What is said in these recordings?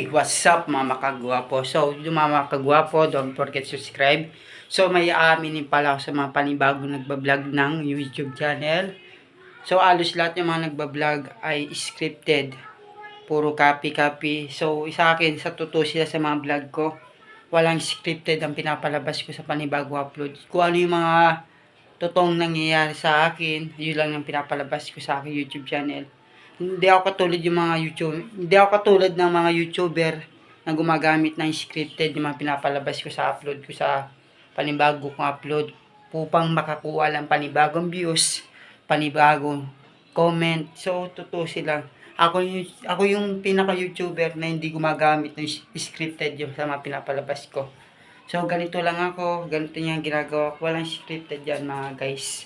What's up mga makagwapo? So, yung mga makagwapo, don't forget subscribe. So, may aaminin pala ako sa mga panibagong nagbablog ng YouTube channel. So, alos lahat yung mga nagbablog ay scripted. Puro copy-copy. So, sa akin, sa totoo sila sa mga vlog ko, walang scripted ang pinapalabas ko sa panibagong upload. Kung ano yung mga totoong nangyayari sa akin, yun lang yung pinapalabas ko sa aking YouTube channel. Hindi ako katulad ng mga YouTuber na gumagamit ng scripted yung mga pinapalabas ko sa upload ko sa panibago kong upload upang makakuha lang panibagong views, panibagong comment. So, totoo sila. Ako yung pinaka-YouTuber na hindi gumagamit ng scripted yung sa mga pinapalabas ko. So, ganito lang ako. Ganito yung ginagawa ko. Walang scripted yan mga guys.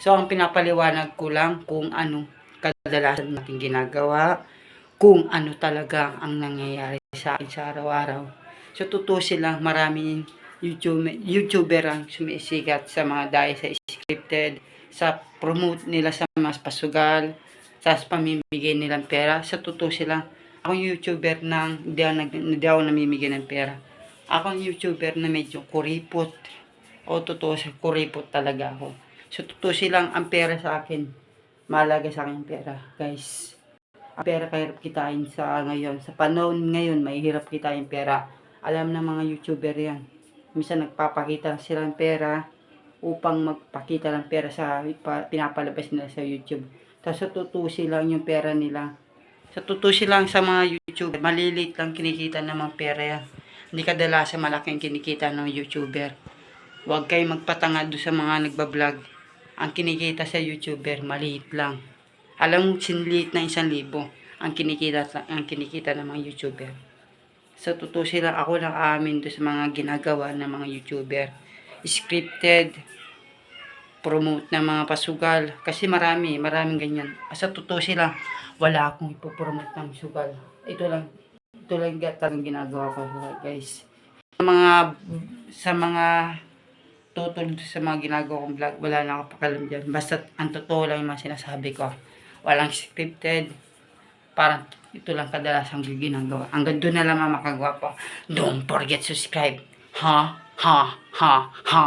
So, ang pinapaliwanag ko lang kung ano kadalasan natin ginagawa, kung ano talaga ang nangyayari sa akin sa araw-araw. So, totoo sila, maraming YouTuber ang sumisikat sa mga dahil sa scripted, sa promote nila sa mas pasugal, sa pamimigay nilang pera. Sa totoo sila, ako yung YouTuber nang hindi ako namimigay ng pera. Ako yung YouTuber na medyo kuripot. O totoo sa kuripot talaga ako. So, totoo silang ang pera sa akin. Mahalaga sa akin pera, guys. Ang pera kahirap kitain sa ngayon. Sa panahon ngayon, mahirap kitain pera. Alam ng mga YouTuber yan. Minsan nagpapakita sila ng pera upang magpakita ng pera sa pinapalabas nila sa YouTube. Tapos tutusin lang yung pera nila. Sa tutusin lang sa mga YouTuber, maliliit lang kinikita ng mga pera yan. Hindi kadalasan malaking kinikita ng YouTuber. Huwag kayong magpatanga doon sa mga nagbablog. Ang kinikita sa YouTuber, maliit lang. Alam mo, siniliit na 1,000 ang kinikita ng mga YouTuber. Sa totoo sila, ako lang amin doon sa mga ginagawa ng mga YouTuber. Scripted, promote ng mga pasugal. Kasi maraming ganyan. Sa totoo sila, wala akong ipopromote ng sugal. Ito lang talagang ginagawa ko, guys. Sa mga tutulad sa mga ginagawa kong vlog, wala na ako pakalam dyan. Basta ang totoo lang yung mga sinasabi ko. Walang scripted. Parang ito lang kadalasang ginagawa. Hanggang doon na lang mga makagwapo. Don't forget subscribe. Ha? Ha? Ha? Ha?